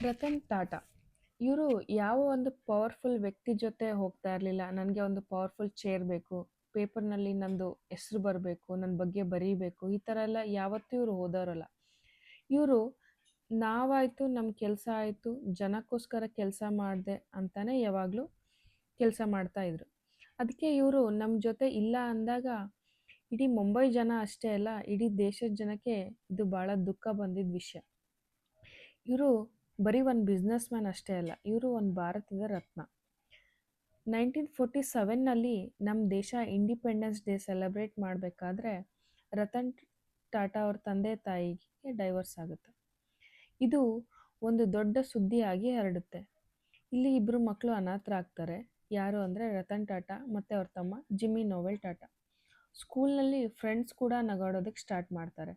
ರತನ್ ಟಾಟಾ ಇವರು ಯಾವ ಒಂದು ಪವರ್ಫುಲ್ ವ್ಯಕ್ತಿ ಜೊತೆ ಹೋಗ್ತಾ ಇರಲಿಲ್ಲ. ನನಗೆ ಒಂದು ಪವರ್ಫುಲ್ ಚೇರ್ ಬೇಕು, ಪೇಪರ್ನಲ್ಲಿ ನಂದು ಹೆಸರು ಬರಬೇಕು, ನನ್ನ ಬಗ್ಗೆ ಬರೀಬೇಕು, ಈ ಥರ ಎಲ್ಲ ಯಾವತ್ತೂ ಇವರು ಹೋದವರಲ್ಲ. ಇವರು ನಾವಾಯಿತು, ನಮ್ಮ ಕೆಲಸ ಆಯಿತು, ಜನಕ್ಕೋಸ್ಕರ ಕೆಲಸ ಮಾಡಿದೆ ಅಂತಾನೆ ಯಾವಾಗಲೂ ಕೆಲಸ ಮಾಡ್ತಾಯಿದ್ರು. ಅದಕ್ಕೆ ಇವರು ನಮ್ಮ ಜೊತೆ ಇಲ್ಲ ಅಂದಾಗ ಇಡೀ ಮುಂಬೈ ಜನ ಅಷ್ಟೇ ಅಲ್ಲ, ಇಡೀ ದೇಶದ ಜನಕ್ಕೆ ಇದು ಭಾಳ ದುಃಖ ಬಂದಿದ್ದ ವಿಷಯ. ಇವರು ಬರೀ ಒಂದು ಬಿಸ್ನೆಸ್ ಮ್ಯಾನ್ ಅಷ್ಟೇ ಅಲ್ಲ, ಇವರು ಒಂದು ಭಾರತದ ರತ್ನ. 1947ನಲ್ಲಿ ನಮ್ಮ ದೇಶ ಇಂಡಿಪೆಂಡೆನ್ಸ್ ಡೇ ಸೆಲೆಬ್ರೇಟ್ ಮಾಡಬೇಕಾದ್ರೆ ರತನ್ ಟಾಟಾ ಅವ್ರ ತಂದೆ ತಾಯಿಗೆ ಡೈವರ್ಸ್ ಆಗುತ್ತೆ. ಇದು ಒಂದು ದೊಡ್ಡ ಸುದ್ದಿಯಾಗಿ ಹರಡುತ್ತೆ. ಇಲ್ಲಿ ಇಬ್ಬರು ಮಕ್ಕಳು ಅನಾಥರಾಗ್ತಾರೆ. ಯಾರು ಅಂದರೆ ರತನ್ ಟಾಟಾ ಮತ್ತು ಅವ್ರ ತಮ್ಮ ಜಿಮ್ಮಿ ನೋವೆಲ್ ಟಾಟಾ. ಸ್ಕೂಲ್ನಲ್ಲಿ ಫ್ರೆಂಡ್ಸ್ ಕೂಡ ನಗಾಡೋದಕ್ಕೆ ಸ್ಟಾರ್ಟ್ ಮಾಡ್ತಾರೆ,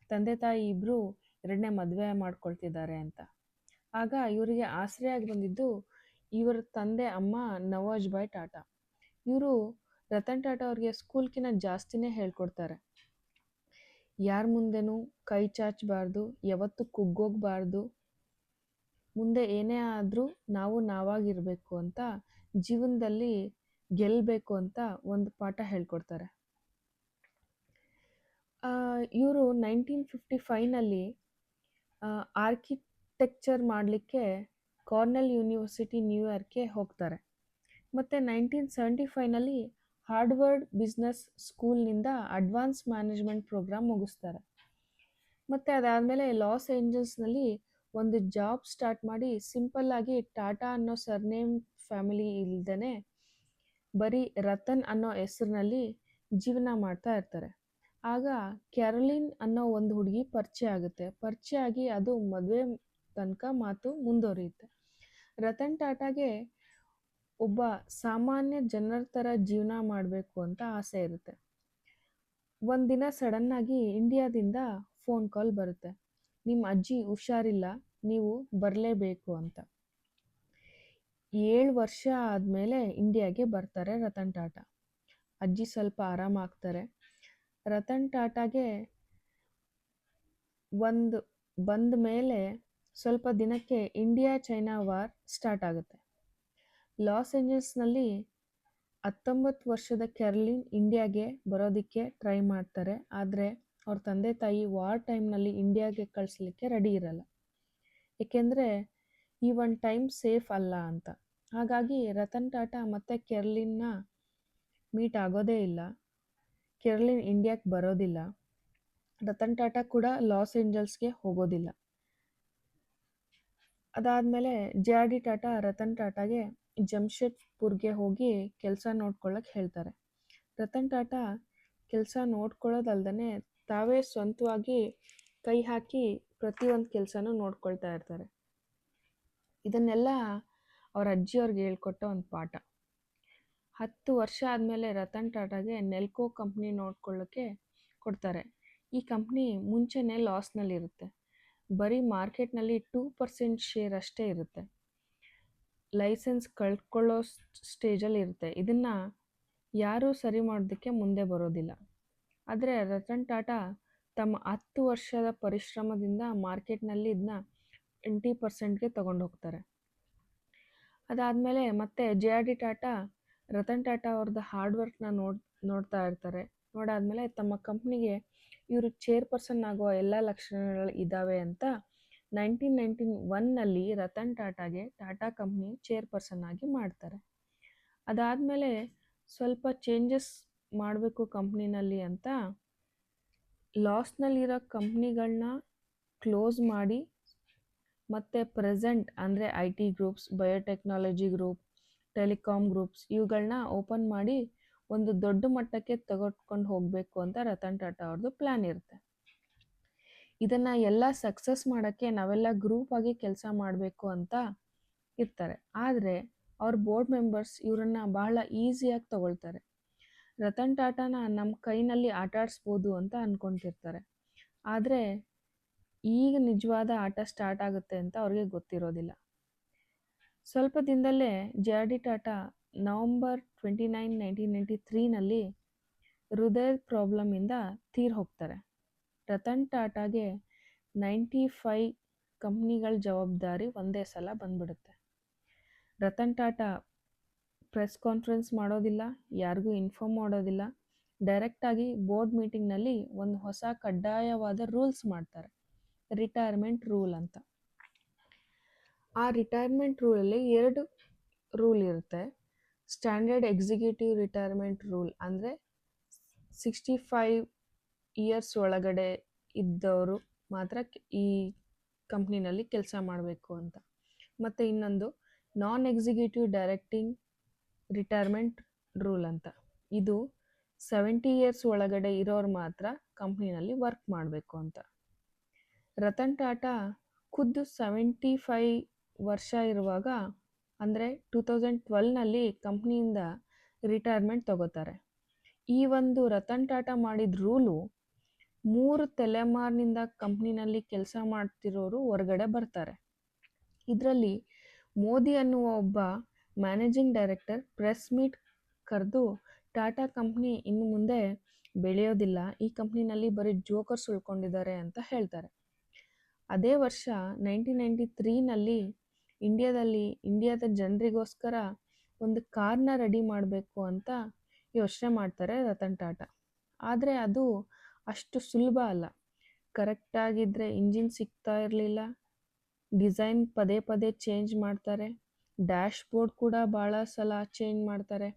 ತಂದೆ ತಾಯಿ ಇಬ್ಬರು ಎರಡನೇ ಮದುವೆ ಮಾಡ್ಕೊಳ್ತಿದ್ದಾರೆ ಅಂತ. ಆಗ ಇವರಿಗೆ ಆಸರೆಯಾಗಿ ಬಂದಿದ್ದು ಇವರ ತಂದೆ ಅಮ್ಮ ನವಾಜ್ ಭಾಯ್ ಟಾಟಾ. ಇವರು ರತನ್ ಟಾಟಾ ಅವ್ರಿಗೆ ಸ್ಕೂಲ್ಕಿಂತ ಜಾಸ್ತಿನೇ ಹೇಳ್ಕೊಡ್ತಾರೆ. ಯಾರ ಮುಂದೆನೂ ಕೈ ಚಾಚಬಾರ್ದು, ಯಾವತ್ತೂ ಕುಗ್ಗೋಗಬಾರ್ದು, ಮುಂದೆ ಏನೇ ಆದರೂ ನಾವು ನಾವಾಗಿರಬೇಕು ಅಂತ, ಜೀವನದಲ್ಲಿ ಗೆಲ್ಲಬೇಕು ಅಂತ ಒಂದು ಪಾಠ ಹೇಳ್ಕೊಡ್ತಾರೆ. ಇವರು 1955ನಲ್ಲಿ ಆರ್ಕಿಟೆಕ್ಚರ್ ಮಾಡಲಿಕ್ಕೆ ಕಾರ್ನೆಲ್ ಯೂನಿವರ್ಸಿಟಿ ನ್ಯೂಯಾರ್ಕ್ಗೆ ಹೋಗ್ತಾರೆ. ಮತ್ತು 1975ನಲ್ಲಿ ಹಾರ್ವರ್ಡ್ ಬಿಸ್ನೆಸ್ ಸ್ಕೂಲ್ನಿಂದ ಅಡ್ವಾನ್ಸ್ ಮ್ಯಾನೇಜ್ಮೆಂಟ್ ಪ್ರೋಗ್ರಾಮ್ ಮುಗಿಸ್ತಾರೆ. ಮತ್ತು ಅದಾದಮೇಲೆ ಲಾಸ್ ಏಂಜಲ್ಸ್ನಲ್ಲಿ ಒಂದು ಜಾಬ್ ಸ್ಟಾರ್ಟ್ ಮಾಡಿ ಸಿಂಪಲ್ಲಾಗಿ ಟಾಟಾ ಅನ್ನೋ ಸರ್ನೇಮ್ ಫ್ಯಾಮಿಲಿ ಇಲ್ದೇ ಬರೀ ರತನ್ ಅನ್ನೋ ಹೆಸರಿನಲ್ಲಿ ಜೀವನ ಮಾಡ್ತಾ ಇರ್ತಾರೆ. ಆಗ ಕ್ಯಾರೋಲಿನ್ ಅನ್ನೋ ಒಂದು ಹುಡುಗಿ ಪರಿಚಯ ಆಗುತ್ತೆ. ಪರಿಚಯ ಆಗಿ ಅದು ಮದುವೆ ತನಕ ಮಾತು ಮುಂದುವರಿಯುತ್ತೆ. ರತನ್ ಟಾಟಾಗೆ ಒಬ್ಬ ಸಾಮಾನ್ಯ ಜನರ ಥರ ಜೀವನ ಮಾಡಬೇಕು ಅಂತ ಆಸೆ ಇರುತ್ತೆ. ಒಂದಿನ ಸಡನ್ನಾಗಿ ಇಂಡಿಯಾದಿಂದ ಫೋನ್ ಕಾಲ್ ಬರುತ್ತೆ, ನಿಮ್ಮ ಅಜ್ಜಿ ಹುಷಾರಿಲ್ಲ, ನೀವು ಬರಲೇಬೇಕು ಅಂತ. 7 ವರ್ಷ ಆದಮೇಲೆ ಇಂಡಿಯಾಗೆ ಬರ್ತಾರೆ ರತನ್ ಟಾಟಾ. ಅಜ್ಜಿ ಸ್ವಲ್ಪ ಆರಾಮಾಗ್ತಾರೆ. ರತನ್ ಟಾಟಾಗೆ ಬಂದ ಮೇಲೆ ಸ್ವಲ್ಪ ದಿನಕ್ಕೆ ಇಂಡಿಯಾ ಚೈನಾ ವಾರ್ ಸ್ಟಾರ್ಟ್ ಆಗುತ್ತೆ. ಲಾಸ್ ಏಂಜಲ್ಸ್ನಲ್ಲಿ 19 ವರ್ಷದ ಕ್ಯಾರೋಲಿನ್ ಇಂಡಿಯಾಗೆ ಬರೋದಕ್ಕೆ ಟ್ರೈ ಮಾಡ್ತಾರೆ. ಆದರೆ ಅವ್ರ ತಂದೆ ತಾಯಿ ವಾರ್ ಟೈಮ್ನಲ್ಲಿ ಇಂಡಿಯಾಗೆ ಕಳಿಸ್ಲಿಕ್ಕೆ ರೆಡಿ ಇರಲ್ಲ, ಏಕೆಂದರೆ ಈ ಒಂದು ಟೈಮ್ ಸೇಫ್ ಅಲ್ಲ ಅಂತ. ಹಾಗಾಗಿ ರತನ್ ಟಾಟಾ ಮತ್ತು ಕ್ಯಾರೋಲಿನ್ನ ಮೀಟ್ ಆಗೋದೇ ಇಲ್ಲ. ಕ್ಯಾರೋಲಿನ್ ಇಂಡಿಯಾಕ್ಕೆ ಬರೋದಿಲ್ಲ, ರತನ್ ಟಾಟಾ ಕೂಡ ಲಾಸ್ ಏಂಜಲ್ಸ್ಗೆ ಹೋಗೋದಿಲ್ಲ. ಅದಾದಮೇಲೆ JRD ಟಾಟಾ ರತನ್ ಟಾಟಾಗೆ ಜಮ್ಶೆಡ್ಪುರ್ಗೆ ಹೋಗಿ ಕೆಲಸ ನೋಡ್ಕೊಳ್ಳೋಕೆ ಹೇಳ್ತಾರೆ. ರತನ್ ಟಾಟಾ ಕೆಲಸ ನೋಡ್ಕೊಳ್ಳೋದಲ್ದೇ ತಾವೇ ಸ್ವಂತವಾಗಿ ಕೈ ಹಾಕಿ ಪ್ರತಿಯೊಂದು ಕೆಲಸನೂ ನೋಡ್ಕೊಳ್ತಾ ಇರ್ತಾರೆ. ಇದನ್ನೆಲ್ಲ ಅವ್ರ ಅಜ್ಜಿಯವ್ರಿಗೆ ಹೇಳ್ಕೊಟ್ಟ ಒಂದು ಪಾಠ. 10 ವರ್ಷ ಆದಮೇಲೆ ರತನ್ ಟಾಟಾಗೆ ನೆಲ್ಕೋ ಕಂಪ್ನಿ ನೋಡ್ಕೊಳ್ಳೋಕ್ಕೆ ಕೊಡ್ತಾರೆ. ಈ ಕಂಪ್ನಿ ಮುಂಚೆನೇ ಲಾಸ್ನಲ್ಲಿರುತ್ತೆ. ಬರೀ ಮಾರ್ಕೆಟ್ನಲ್ಲಿ 2% ಶೇರ್ ಅಷ್ಟೇ ಇರುತ್ತೆ. ಲೈಸೆನ್ಸ್ ಕಳ್ಕೊಳ್ಳೋ ಸ್ಟೇಜಲ್ಲಿ ಇರುತ್ತೆ. ಇದನ್ನು ಯಾರೂ ಸರಿ ಮಾಡೋದಕ್ಕೆ ಮುಂದೆ ಬರೋದಿಲ್ಲ. ಆದರೆ ರತನ್ ಟಾಟಾ ತಮ್ಮ 10 ವರ್ಷದ ಪರಿಶ್ರಮದಿಂದ ಮಾರ್ಕೆಟ್ನಲ್ಲಿ ಇದನ್ನ 20%ಗೆ ತಗೊಂಡು ಹೋಗ್ತಾರೆ. ಅದಾದಮೇಲೆ ಮತ್ತೆ JRD ಟಾಟಾ ರತನ್ ಟಾಟಾ ಅವ್ರದ್ದು ಹಾರ್ಡ್ ವರ್ಕ್ನ ನೋಡ್ತಾ ಇರ್ತಾರೆ. ನೋಡಾದ್ಮೇಲೆ ತಮ್ಮ ಕಂಪ್ನಿಗೆ ಇವರು ಚೇರ್ಪರ್ಸನ್ ಆಗುವ ಎಲ್ಲ ಲಕ್ಷಣಗಳು ಇದ್ದಾವೆ ಅಂತ 1991ನಲ್ಲಿ ರತನ್ ಟಾಟಾಗೆ ಟಾಟಾ ಕಂಪ್ನಿ ಚೇರ್ಪರ್ಸನ್ ಆಗಿ ಮಾಡ್ತಾರೆ. ಅದಾದಮೇಲೆ ಸ್ವಲ್ಪ ಚೇಂಜಸ್ ಮಾಡಬೇಕು ಕಂಪ್ನಿನಲ್ಲಿ ಅಂತ ಲಾಸ್ನಲ್ಲಿರೋ ಕಂಪ್ನಿಗಳನ್ನ ಕ್ಲೋಸ್ ಮಾಡಿ ಮತ್ತು ಪ್ರೆಸೆಂಟ್ ಅಂದರೆ IT groups, biotechnology group, telecom groups ಇವುಗಳನ್ನ ಓಪನ್ ಮಾಡಿ ಒಂದು ದೊಡ್ಡ ಮಟ್ಟಕ್ಕೆ ತೆಗೆದುಕೊಂಡು ಹೋಗಬೇಕು ಅಂತ ರತನ್ ಟಾಟಾ ಅವ್ರದ್ದು ಪ್ಲ್ಯಾನ್ ಇರುತ್ತೆ. ಇದನ್ನು ಎಲ್ಲ ಸಕ್ಸಸ್ ಮಾಡೋಕ್ಕೆ ನಾವೆಲ್ಲ ಗ್ರೂಪ್ ಆಗಿ ಕೆಲಸ ಮಾಡಬೇಕು ಅಂತ ಇರ್ತಾರೆ. ಆದರೆ ಅವ್ರ ಬೋರ್ಡ್ ಮೆಂಬರ್ಸ್ ಇವರನ್ನು ಬಹಳ ಈಸಿಯಾಗಿ ತಗೊಳ್ತಾರೆ. ರತನ್ ಟಾಟಾನ ನಮ್ಮ ಕೈನಲ್ಲಿ ಆಟ ಆಡಿಸ್ಬೋದು ಅಂತ ಅಂದ್ಕೊತಿರ್ತಾರೆ. ಆದರೆ ಈಗ ನಿಜವಾದ ಆಟ ಸ್ಟಾರ್ಟ್ ಆಗುತ್ತೆ ಅಂತ ಅವ್ರಿಗೆ ಗೊತ್ತಿರೋದಿಲ್ಲ. ಸ್ವಲ್ಪ ದಿನದಲ್ಲೇ JRD ಟಾಟಾ ನವಂಬರ್ 29, 1993ನಲ್ಲಿ ಹೃದಯದ ಪ್ರಾಬ್ಲಮಿಂದ ತೀರಿ ಹೋಗ್ತಾರೆ. ರತನ್ ಟಾಟಾಗೆ 95 ಕಂಪ್ನಿಗಳ ಜವಾಬ್ದಾರಿ ಒಂದೇ ಸಲ ಬಂದ್ಬಿಡುತ್ತೆ. ರತನ್ ಟಾಟಾ ಪ್ರೆಸ್ ಕಾನ್ಫರೆನ್ಸ್ ಮಾಡೋದಿಲ್ಲ, ಯಾರಿಗೂ ಇನ್ಫಾರ್ಮ್ ಮಾಡೋದಿಲ್ಲ. ಡೈರೆಕ್ಟಾಗಿ ಬೋರ್ಡ್ ಮೀಟಿಂಗ್ನಲ್ಲಿ ಒಂದು ಹೊಸ ಕಡ್ಡಾಯವಾದ ರೂಲ್ಸ್ ಮಾಡ್ತಾರೆ, ರಿಟೈರ್ಮೆಂಟ್ ರೂಲ್ ಅಂತ. ಆ ರಿಟೈರ್ಮೆಂಟ್ ರೂಲಲ್ಲಿ 2 ರೂಲ್ ಇರುತ್ತೆ. ಸ್ಟ್ಯಾಂಡರ್ಡ್ ಎಕ್ಸಿಕ್ಯೂಟಿವ್ ರಿಟೈರ್ಮೆಂಟ್ ರೂಲ್ ಅಂದರೆ 65 ಇಯರ್ಸ್ ಒಳಗಡೆ ಇದ್ದವರು ಮಾತ್ರ ಈ ಕಂಪ್ನಿನಲ್ಲಿ ಕೆಲಸ ಮಾಡಬೇಕು ಅಂತ. ಮತ್ತು ಇನ್ನೊಂದು ನಾನ್ ಎಕ್ಸಿಕ್ಯೂಟಿವ್ ಡೈರೆಕ್ಟಿಂಗ್ ರಿಟೈರ್ಮೆಂಟ್ ರೂಲ್ ಅಂತ. ಇದು 70 ಇಯರ್ಸ್ ಒಳಗಡೆ ಇರೋರು ಮಾತ್ರ ಕಂಪ್ನಿನಲ್ಲಿ ವರ್ಕ್ ಮಾಡಬೇಕು ಅಂತ. ರತನ್ ಟಾಟಾ ಖುದ್ದು 75 ವರ್ಷ ಇರುವಾಗ ಅಂದರೆ 2012ನಲ್ಲಿ ಕಂಪ್ನಿಯಿಂದ ರಿಟೈರ್ಮೆಂಟ್ ತಗೋತಾರೆ. ಈ ಒಂದು ರತನ್ ಟಾಟಾ ಮಾಡಿದ ರೂಲು 3 ತಲೆಮಾರಿನಿಂದ ಕಂಪ್ನಿನಲ್ಲಿ ಕೆಲಸ ಮಾಡ್ತಿರೋರು ಹೊರಗಡೆ ಬರ್ತಾರೆ. ಇದರಲ್ಲಿ ಮೋದಿ ಅನ್ನುವ ಒಬ್ಬ ಮ್ಯಾನೇಜಿಂಗ್ ಡೈರೆಕ್ಟರ್ ಪ್ರೆಸ್ ಮೀಟ್ ಕರೆದು ಟಾಟಾ ಕಂಪ್ನಿ ಇನ್ನು ಮುಂದೆ ಬೆಳೆಯೋದಿಲ್ಲ, ಈ ಕಂಪ್ನಿನಲ್ಲಿ ಬರೀ ಜೋಕರ್ಸ್ ಉಳ್ಕೊಂಡಿದ್ದಾರೆ ಅಂತ ಹೇಳ್ತಾರೆ. ಅದೇ ವರ್ಷ 1993ನಲ್ಲಿ ಇಂಡಿಯಾದ ಜನರಿಗೋಸ್ಕರ ಒಂದು ಕಾರ್ನ ರೆಡಿ ಮಾಡಬೇಕು ಅಂತ ಯೋಚನೆ ಮಾಡ್ತಾರೆ ರತನ್ ಟಾಟಾ. ಆದರೆ ಅದು ಅಷ್ಟು ಸುಲಭ ಅಲ್ಲ. ಕರೆಕ್ಟಾಗಿದ್ದರೆ ಇಂಜಿನ್ ಸಿಗ್ತಾ ಇರಲಿಲ್ಲ, ಡಿಸೈನ್ ಪದೇ ಪದೇ ಚೇಂಜ್ ಮಾಡ್ತಾರೆ, ಡ್ಯಾಶ್ ಬೋರ್ಡ್ ಕೂಡ ಭಾಳ ಸಲ ಚೇಂಜ್ ಮಾಡ್ತಾರೆ.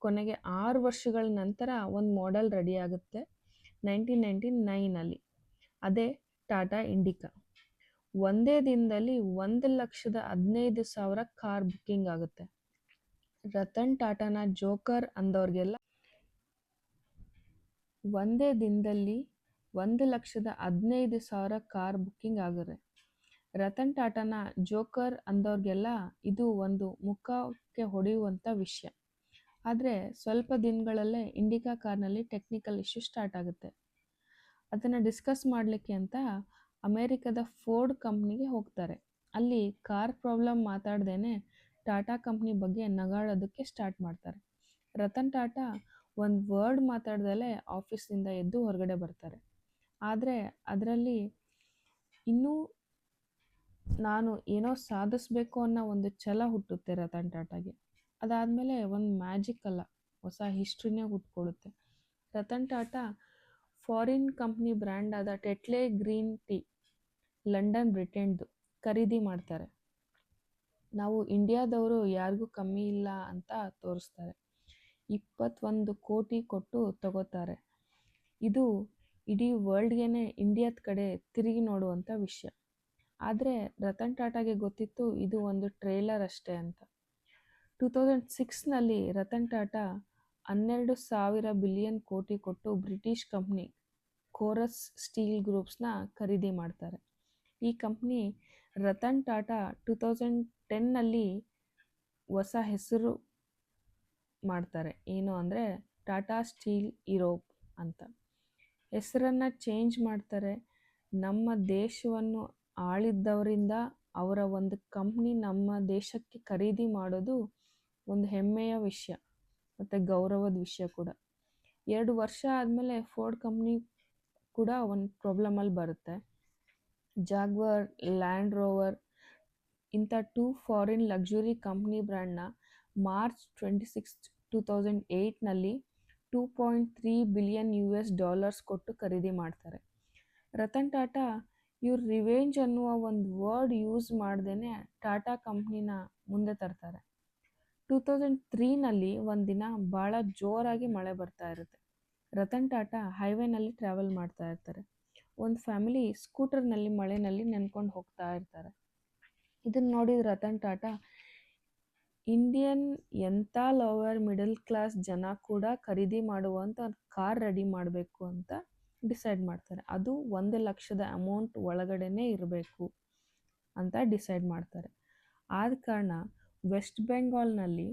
ಕೊನೆಗೆ 6 ವರ್ಷಗಳ ನಂತರ ಒಂದು ಮಾಡೆಲ್ ರೆಡಿ ಆಗುತ್ತೆ 1999ನಲ್ಲಿ. ಅದೇ ಟಾಟಾ ಇಂಡಿಕಾ. ಒಂದೇ ದಿನದಲ್ಲಿ 1,15,000 ಕಾರ್ ಬುಕ್ಕಿಂಗ್ ಆಗುತ್ತೆ. ರತನ್ ಟಾಟಾನ ಜೋಕರ್ ಅಂದವ್ರಿಗೆಲ್ಲ ಒಂದೇ ದಿನದಲ್ಲಿ 1,15,000 ಕಾರ್ ಬುಕ್ಕಿಂಗ್ ಆಗುತ್ತೆ. ರತನ್ ಟಾಟಾನ ಜೋಕರ್ ಅಂದವ್ರಿಗೆಲ್ಲ ಇದು ಒಂದು ಮುಖಕ್ಕೆ ಹೊಡೆಯುವಂಥ ವಿಷಯ. ಆದರೆ ಸ್ವಲ್ಪ ದಿನಗಳಲ್ಲೇ ಇಂಡಿಕಾ ಕಾರ್ನಲ್ಲಿ ಟೆಕ್ನಿಕಲ್ ಇಶ್ಯೂ ಸ್ಟಾರ್ಟ್ ಆಗುತ್ತೆ. ಅದನ್ನು ಡಿಸ್ಕಸ್ ಮಾಡಲಿಕ್ಕೆ ಅಂತ ಅಮೇರಿಕದ ಫೋರ್ಡ್ ಕಂಪ್ನಿಗೆ ಹೋಗ್ತಾರೆ. ಅಲ್ಲಿ ಕಾರ್ ಪ್ರಾಬ್ಲಮ್ ಮಾತಾಡ್ದೇನೆ ಟಾಟಾ ಕಂಪ್ನಿ ಬಗ್ಗೆ ನಗಾಡೋದಕ್ಕೆ ಸ್ಟಾರ್ಟ್ ಮಾಡ್ತಾರೆ. ರತನ್ ಟಾಟಾ ಒಂದು ವರ್ಡ್ ಮಾತಾಡ್ದಲೇ ಆಫೀಸ್ನಿಂದ ಎದ್ದು ಹೊರಗಡೆ ಬರ್ತಾರೆ. ಆದರೆ ಅದರಲ್ಲಿ ಇನ್ನೂ ನಾನು ಏನೋ ಸಾಧಿಸ್ಬೇಕು ಅನ್ನೋ ಒಂದು ಛಲ ಹುಟ್ಟುತ್ತೆ ರತನ್ ಟಾಟಾಗೆ. ಅದಾದಮೇಲೆ ಒಂದು ಮ್ಯಾಜಿಕ್ ಅಲ್ಲ, ಹೊಸ ಹಿಸ್ಟ್ರಿನೇ ಹುಟ್ಕೊಡುತ್ತೆ. Ratan Tata foreign company brand ಆದ ಟೆಟ್ಲೆ ಗ್ರೀನ್ ಟೀ ಲಂಡನ್ ಬ್ರಿಟನ್ದು ಖರೀದಿ ಮಾಡ್ತಾರೆ. ನಾವು ಇಂಡಿಯಾದವರು ಯಾರಿಗೂ ಕಮ್ಮಿ ಇಲ್ಲ ಅಂತ ತೋರಿಸ್ತಾರೆ. 21 ಕೋಟಿ ಕೊಟ್ಟು ತಗೋತಾರೆ. ಇದು ಇಡೀ ವರ್ಲ್ಡ್ಗೆ ಇಂಡಿಯಾದ ಕಡೆ ತಿರುಗಿ ನೋಡುವಂಥ ವಿಷಯ. ಆದರೆ ರತನ್ ಟಾಟಾಗೆ ಗೊತ್ತಿತ್ತು ಇದು ಒಂದು ಟ್ರೇಲರ್ ಅಷ್ಟೇ ಅಂತ. 2006ನಲ್ಲಿ ರತನ್ ಟಾಟಾ 12,000 ಬಿಲಿಯನ್ ಕೋಟಿ ಕೊಟ್ಟು ಬ್ರಿಟಿಷ್ ಕಂಪ್ನಿ ಕೋರಸ್ ಸ್ಟೀಲ್ ಗ್ರೂಪ್ಸ್ನ ಖರೀದಿ ಮಾಡ್ತಾರೆ. ಈ ಕಂಪ್ನಿ ರತನ್ ಟಾಟಾ 2010ನಲ್ಲಿ ಹೊಸ ಹೆಸರು ಮಾಡ್ತಾರೆ. ಏನು ಅಂದರೆ ಟಾಟಾ ಸ್ಟೀಲ್ ಯುರೋಪ್ ಅಂತ ಹೆಸರನ್ನು ಚೇಂಜ್ ಮಾಡ್ತಾರೆ. ನಮ್ಮ ದೇಶವನ್ನು ಆಳಿದ್ದವರಿಂದ ಅವರ ಒಂದು ಕಂಪ್ನಿ ನಮ್ಮ ದೇಶಕ್ಕೆ ಖರೀದಿ ಮಾಡೋದು ಒಂದು ಹೆಮ್ಮೆಯ ವಿಷಯ ಮತ್ತು ಗೌರವದ ವಿಷಯ ಕೂಡ. 2 ವರ್ಷ ಆದಮೇಲೆ ಫೋರ್ಡ್ ಕಂಪ್ನಿ ಕೂಡ ಒಂದು ಪ್ರಾಬ್ಲಮಲ್ಲಿ ಬರುತ್ತೆ. ಜಾಗ್ವಾರ್, ಲ್ಯಾಂಡ್ ರೋವರ್ ಇಂಥ 2 ಫಾರಿನ್ ಲಕ್ಸುರಿ ಕಂಪ್ನಿ ಬ್ರ್ಯಾಂಡ್ನ ಮಾರ್ಚ್ 26, 2008ನಲ್ಲಿ $2.3 ಬಿಲಿಯನ್ ಕೊಟ್ಟು ಖರೀದಿ ಮಾಡ್ತಾರೆ. ರತನ್ ಟಾಟಾ ಇವ್ರು ರಿವೆಂಜ್ ಅನ್ನುವ ಒಂದು ವರ್ಡ್ ಯೂಸ್ ಮಾಡ್ದೇ ಟಾಟಾ ಕಂಪ್ನಿನ ಮುಂದೆ ತರ್ತಾರೆ. 2003ನಲ್ಲಿ ಒಂದಿನ ಭಾಳ ಜೋರಾಗಿ ಮಳೆ ಬರ್ತಾ ಇರುತ್ತೆ. ರತನ್ ಟಾಟಾ ಹೈವೇನಲ್ಲಿ ಟ್ರಾವೆಲ್ ಮಾಡ್ತಾ ಇರ್ತಾರೆ. ಒಂದು ಫ್ಯಾಮಿಲಿ ಸ್ಕೂಟರ್ನಲ್ಲಿ ಮಳೆಯಲ್ಲಿ ನೆನ್ಕೊಂಡು ಹೋಗ್ತಾ ಇರ್ತಾರೆ. ಇದನ್ನು ನೋಡಿದ ರತನ್ ಟಾಟಾ ಇಂಡಿಯನ್ ಎಂಥ ಲೋವರ್ ಮಿಡಲ್ ಕ್ಲಾಸ್ ಜನ ಕೂಡ ಖರೀದಿ ಮಾಡುವಂಥ ಒಂದು ಕಾರ್ ರೆಡಿ ಮಾಡಬೇಕು ಅಂತ ಡಿಸೈಡ್ ಮಾಡ್ತಾರೆ. ಅದು 1,00,000 ಅಮೌಂಟ್ ಒಳಗಡೆನೇ ಇರಬೇಕು ಅಂತ ಡಿಸೈಡ್ ಮಾಡ್ತಾರೆ. ಆದ ಕಾರಣ ವೆಸ್ಟ್ ಬೆಂಗಾಲ್ನಲ್ಲಿ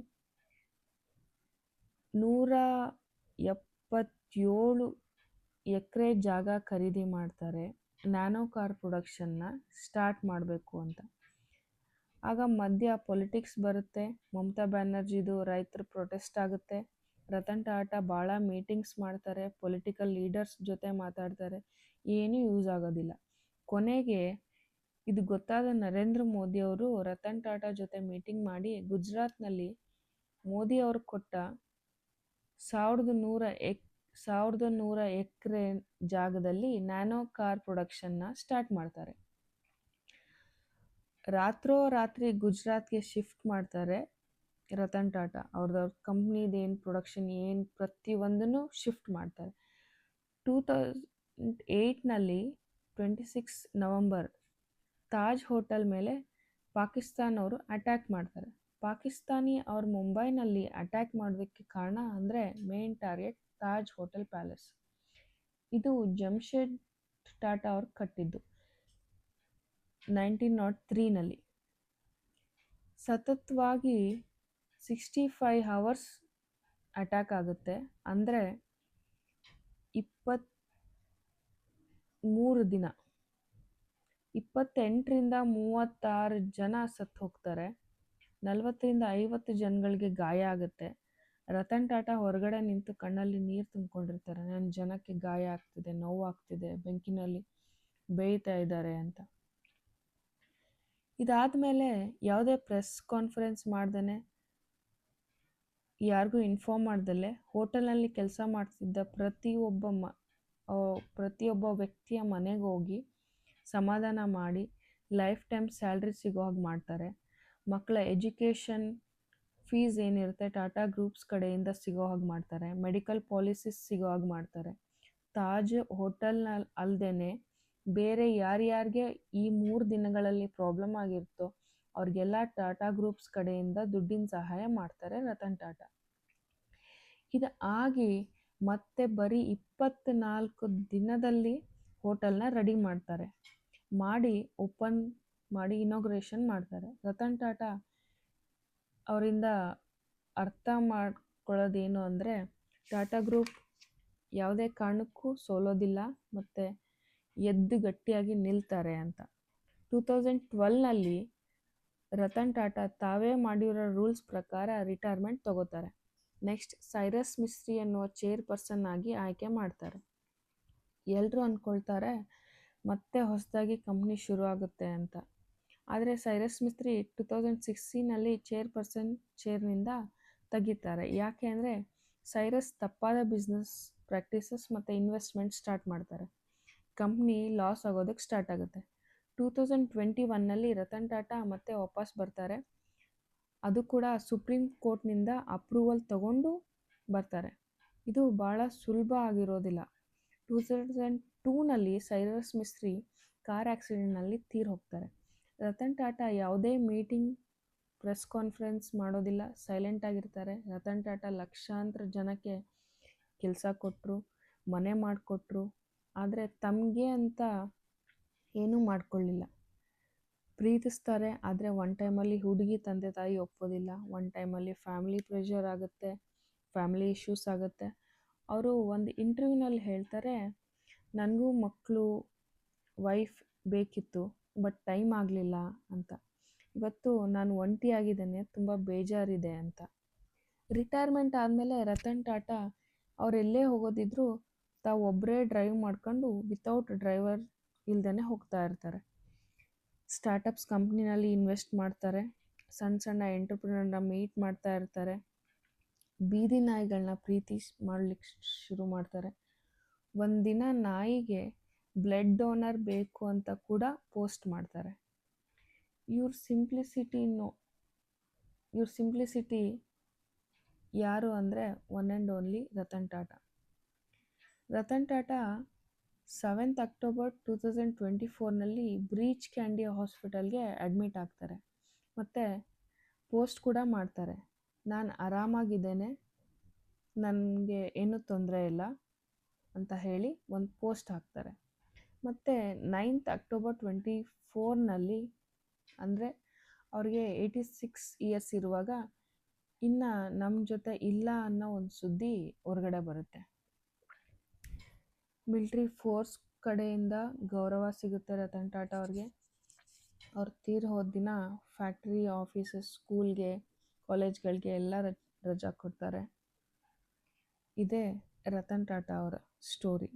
177 ಎಕರೆ ಜಾಗ ಖರೀದಿ ಮಾಡ್ತಾರೆ ನ್ಯಾನೋ ಕಾರ್ ಪ್ರೊಡಕ್ಷನ್ನ ಸ್ಟಾರ್ಟ್ ಮಾಡಬೇಕು ಅಂತ. ಆಗ ಮಧ್ಯ ಪೊಲಿಟಿಕ್ಸ್ ಬರುತ್ತೆ. ಮಮತಾ ಬ್ಯಾನರ್ಜಿದು ರೈತರ ಪ್ರೊಟೆಸ್ಟ್ ಆಗುತ್ತೆ. ರತನ್ ಟಾಟಾ ಭಾಳ ಮೀಟಿಂಗ್ಸ್ ಮಾಡ್ತಾರೆ, ಪೊಲಿಟಿಕಲ್ ಲೀಡರ್ಸ್ ಜೊತೆ ಮಾತಾಡ್ತಾರೆ, ಏನೂ ಯೂಸ್ ಆಗೋದಿಲ್ಲ. ಕೊನೆಗೆ ಇದು ಗೊತ್ತಾದ ನರೇಂದ್ರ ಮೋದಿ ಅವರು ರತನ್ ಟಾಟಾ ಜೊತೆ ಮೀಟಿಂಗ್ ಮಾಡಿ ಗುಜರಾತ್ನಲ್ಲಿ ಮೋದಿ ಅವರು ಕೊಟ್ಟ 1100 ಎಕರೆ ಜಾಗದಲ್ಲಿ ನ್ಯಾನೋ ಕಾರ್ ಪ್ರೊಡಕ್ಷನ್ನ ಸ್ಟಾರ್ಟ್ ಮಾಡ್ತಾರೆ. ರಾತ್ರಿ ಗುಜರಾತ್ಗೆ ಶಿಫ್ಟ್ ಮಾಡ್ತಾರೆ ರತನ್ ಟಾಟಾ. ಅವ್ರದ್ದು ಕಂಪ್ನಿದೇನು ಪ್ರೊಡಕ್ಷನ್ ಏನು ಪ್ರತಿಯೊಂದನ್ನು ಶಿಫ್ಟ್ ಮಾಡ್ತಾರೆ. 2008ನಲ್ಲಿ 26 ನವಂಬರ್ ತಾಜ್ ಹೋಟೆಲ್ ಮೇಲೆ ಪಾಕಿಸ್ತಾನವರು ಅಟ್ಯಾಕ್ ಮಾಡ್ತಾರೆ. ಪಾಕಿಸ್ತಾನಿ ಅವ್ರು ಮುಂಬೈನಲ್ಲಿ ಅಟ್ಯಾಕ್ ಮಾಡೋದಕ್ಕೆ ಕಾರಣ ಅಂದರೆ main target Taj hotel palace. ಇದು ಜಮ್ಶೆಡ್ ಟಾಟಾ ಅವ್ರು ಕಟ್ಟಿದ್ದು 1903ನಲ್ಲಿ. ಸತತವಾಗಿ 65 ಅವರ್ಸ್ ಅಟ್ಯಾಕ್ ಆಗುತ್ತೆ. ಅಂದರೆ 23 ದಿನ. 28ರಿಂದ 36 ಜನ ಸತ್ತು ಹೋಗ್ತಾರೆ. 40ರಿಂದ 50 ಜನಗಳಿಗೆ ಗಾಯ ಆಗುತ್ತೆ. ರತನ್ ಟಾಟಾ ಹೊರಗಡೆ ನಿಂತು ಕಣ್ಣಲ್ಲಿ ನೀರು ತುಂಬಿಕೊಂಡಿರ್ತಾರೆ. ನನ್ನ ಜನಕ್ಕೆ ಗಾಯ ಆಗ್ತಿದೆ, ನೋವಾಗ್ತಿದೆ, ಬೆಂಕಿನಲ್ಲಿ ಬೇಯ್ತಾ ಇದ್ದಾರೆ ಅಂತ. ಇದಾದಮೇಲೆ ಯಾವುದೇ ಪ್ರೆಸ್ ಕಾನ್ಫರೆನ್ಸ್ ಮಾಡ್ದೇ, ಯಾರಿಗೂ ಇನ್ಫಾರ್ಮ್ ಮಾಡ್ದಲ್ಲೇ ಹೋಟೆಲ್ನಲ್ಲಿ ಕೆಲಸ ಮಾಡ್ತಿದ್ದ ಪ್ರತಿಯೊಬ್ಬ ವ್ಯಕ್ತಿಯ ಮನೆಗೆ ಹೋಗಿ ಸಮಾಧಾನ ಮಾಡಿ ಲೈಫ್ ಟೈಮ್ ಸ್ಯಾಲ್ರಿ ಸಿಗೋ ಹಾಗೆ ಮಾಡ್ತಾರೆ. ಮಕ್ಕಳ ಎಜುಕೇಷನ್ ಫೀಸ್ ಏನಿರುತ್ತೆ ಟಾಟಾ ಗ್ರೂಪ್ಸ್ ಕಡೆಯಿಂದ ಸಿಗೋ ಹಾಗೆ ಮಾಡ್ತಾರೆ. ಮೆಡಿಕಲ್ ಪಾಲಿಸೀಸ್ ಸಿಗೋ ಹಾಗೆ ಮಾಡ್ತಾರೆ. ತಾಜ್ ಹೋಟೆಲ್ನಲ್ಲಿ ಅಲ್ಲದೇ ಬೇರೆ ಯಾರ್ಯಾರಿಗೆ ಈ 3 ದಿನಗಳಲ್ಲಿ ಪ್ರಾಬ್ಲಮ್ ಆಗಿರುತ್ತೋ ಅವ್ರಿಗೆಲ್ಲ ಟಾಟಾ ಗ್ರೂಪ್ಸ್ ಕಡೆಯಿಂದ ದುಡ್ಡಿನ ಸಹಾಯ ಮಾಡ್ತಾರೆ ರತನ್ ಟಾಟಾ. ಇದು ಆಗಿ ಮತ್ತೆ ಬರೀ 24 ದಿನದಲ್ಲಿ ಹೋಟೆಲ್ನ ರೆಡಿ ಮಾಡ್ತಾರೆ. ಓಪನ್ ಮಾಡಿ ಇನಾಗ್ರೇಷನ್ ಮಾಡ್ತಾರೆ. ರತನ್ ಟಾಟಾ ಅವರಿಂದ ಅರ್ಥ ಮಾಡ್ಕೊಳ್ಳೋದೇನು ಅಂದರೆ ಟಾಟಾ ಗ್ರೂಪ್ ಯಾವುದೇ ಕಾರಣಕ್ಕೂ ಸೋಲೋದಿಲ್ಲ ಮತ್ತು ಎದ್ದು ಗಟ್ಟಿಯಾಗಿ ನಿಲ್ತಾರೆ ಅಂತ. 2012ನಲ್ಲಿ ರತನ್ ಟಾಟಾ ತಾವೇ ಮಾಡಿರೋ ರೂಲ್ಸ್ ಪ್ರಕಾರ ರಿಟೈರ್ಮೆಂಟ್ ತಗೋತಾರೆ. ನೆಕ್ಸ್ಟ್ ಸೈರಸ್ ಮಿಸ್ತ್ರಿ ಅನ್ನುವ ಚೇರ್ಪರ್ಸನ್ ಆಗಿ ಆಯ್ಕೆ ಮಾಡ್ತಾರೆ. ಎಲ್ಲರೂ ಅಂದ್ಕೊಳ್ತಾರೆ ಮತ್ತೆ ಹೊಸದಾಗಿ ಕಂಪ್ನಿ ಶುರು ಆಗುತ್ತೆ ಅಂತ. ಆದರೆ ಸೈರಸ್ ಮಿಸ್ತ್ರಿ 2016ನಲ್ಲಿ ಚೇರ್ಪರ್ಸನ್ ಚೇರ್ನಿಂದ ತೆಗಿತಾರೆ. ಯಾಕೆ ಅಂದರೆ ಸೈರಸ್ ತಪ್ಪಾದ ಬಿಸ್ನೆಸ್ ಪ್ರಾಕ್ಟೀಸಸ್ ಮತ್ತು ಇನ್ವೆಸ್ಟ್ಮೆಂಟ್ ಸ್ಟಾರ್ಟ್ ಮಾಡ್ತಾರೆ. ಕಂಪ್ನಿ ಲಾಸ್ ಆಗೋದಕ್ಕೆ ಸ್ಟಾರ್ಟ್ ಆಗುತ್ತೆ. 2021ನಲ್ಲಿ ರತನ್ ಟಾಟಾ ಮತ್ತೆ ವಾಪಸ್ ಬರ್ತಾರೆ. ಅದು ಕೂಡ ಸುಪ್ರೀಂ ಕೋರ್ಟ್ನಿಂದ ಅಪ್ರೂವಲ್ ತಗೊಂಡು ಬರ್ತಾರೆ. ಇದು ಭಾಳ ಸುಲಭ ಆಗಿರೋದಿಲ್ಲ. 2002ನಲ್ಲಿ ಸೈರಸ್ ಮಿಸ್ತ್ರಿ ಕಾರ್ ಆಕ್ಸಿಡೆಂಟ್ನಲ್ಲಿ ತೀರ್ ಹೋಗ್ತಾರೆ. ರತನ್ ಟಾಟಾ ಯಾವುದೇ ಮೀಟಿಂಗ್ ಪ್ರೆಸ್ ಕಾನ್ಫರೆನ್ಸ್ ಮಾಡೋದಿಲ್ಲ, ಸೈಲೆಂಟ್ ಆಗಿರ್ತಾರೆ. ರತನ್ ಟಾಟಾ ಲಕ್ಷಾಂತರ ಜನಕ್ಕೆ ಕೆಲಸ ಕೊಟ್ಟರು, ಮನೆ ಮಾಡಿಕೊಟ್ರು. ಆದರೆ ತಮಗೆ ಅಂತ ಏನೂ ಮಾಡ್ಕೊಳ್ಳಿಲ್ಲ. ಪ್ರೀತಿಸ್ತಾರೆ, ಆದರೆ ಒನ್ ಟೈಮಲ್ಲಿ ಹುಡುಗಿ ತಂದೆ ತಾಯಿ ಒಪ್ಪೋದಿಲ್ಲ. ಒನ್ ಟೈಮಲ್ಲಿ ಫ್ಯಾಮಿಲಿ ಪ್ರೆಷರ್ ಆಗುತ್ತೆ, ಫ್ಯಾಮಿಲಿ ಇಶ್ಯೂಸ್ ಆಗುತ್ತೆ. ಅವರು ಒಂದು ಇಂಟರ್ವ್ಯೂನಲ್ಲಿ ಹೇಳ್ತಾರೆ, ನನಗೂ ಮಕ್ಕಳು ವೈಫ್ ಬೇಕಿತ್ತು, ಬಟ್ ಟೈಮ್ ಆಗಲಿಲ್ಲ ಅಂತ. ಇವತ್ತು ನಾನು ಒಂಟಿಯಾಗಿದ್ದೇನೆ, ತುಂಬ ಬೇಜಾರಿದೆ ಅಂತ. ರಿಟೈರ್ಮೆಂಟ್ ಆದಮೇಲೆ ರತನ್ ಟಾಟಾ ಅವರೆಲ್ಲೇ ಹೋಗೋದಿದ್ರು ತಾವು ಒಬ್ಬರೇ ಡ್ರೈವ್ ಮಾಡ್ಕೊಂಡು ವಿತೌಟ್ ಡ್ರೈವರ್ ಇಲ್ದೇ ಹೋಗ್ತಾ ಇರ್ತಾರೆ. ಸ್ಟಾರ್ಟಪ್ಸ್ ಕಂಪ್ನಿನಲ್ಲಿ ಇನ್ವೆಸ್ಟ್ ಮಾಡ್ತಾರೆ. ಸಣ್ಣ ಎಂಟರ್ಪ್ರಿನರ್ನ ಮೀಟ್ ಮಾಡ್ತಾ ಇರ್ತಾರೆ. ಬೀದಿ ನಾಯಿಗಳನ್ನ ಪ್ರೀತಿ ಮಾಡಲಿಕ್ಕೆ ಶುರು ಮಾಡ್ತಾರೆ. ಒಂದಿನ ನಾಯಿಗೆ ಬ್ಲಡ್ ಡೋನರ್ ಬೇಕು ಅಂತ ಕೂಡ ಪೋಸ್ಟ್ ಮಾಡ್ತಾರೆ. ಇವ್ರ ಸಿಂಪ್ಲಿಸಿಟಿ ಯಾರು ಅಂದರೆ one and only Ratan Tata. Ratan Tata 7 October 2024ನಲ್ಲಿ ಬ್ರೀಚ್ ಕ್ಯಾಂಡಿ ಹಾಸ್ಪಿಟಲ್ಗೆ ಅಡ್ಮಿಟ್ ಆಗ್ತಾರೆ. ಮತ್ತು ಪೋಸ್ಟ್ ಕೂಡ ಮಾಡ್ತಾರೆ, ನಾನು ಆರಾಮಾಗಿದ್ದೇನೆ, ನನಗೆ ಏನೂ ತೊಂದರೆ ಇಲ್ಲ ಅಂತ ಹೇಳಿ ಒಂದು ಪೋಸ್ಟ್ ಹಾಕ್ತಾರೆ. ಮತ್ತು 9 ಅಕ್ಟೋಬರ್ 2024ನಲ್ಲಿ ಅಂದರೆ ಅವ್ರಿಗೆ 86 ಇಯರ್ಸ್ ಇರುವಾಗ ಇನ್ನು ನಮ್ಮ ಜೊತೆ ಇಲ್ಲ ಅನ್ನೋ ಒಂದು ಸುದ್ದಿ ಹೊರಗಡೆ ಬರುತ್ತೆ. ಮಿಲ್ಟ್ರಿ ಫೋರ್ಸ್ ಕಡೆಯಿಂದ ಗೌರವ ಸಿಗುತ್ತೆ ರತನ್ ಟಾಟಾ ಅವ್ರಿಗೆ. ಅವ್ರು ತೀರ್ ಹೋದ ದಿನ ಫ್ಯಾಕ್ಟ್ರಿ, ಆಫೀಸಸ್, ಸ್ಕೂಲ್ಗೆ, ಕಾಲೇಜ್ಗಳಿಗೆ ಎಲ್ಲ ರಜಾ ಕೊಡ್ತಾರೆ. ಇದೇ ರತನ್ ಟಾಟಾ ಅವರ ಸ್ಟೋರಿ.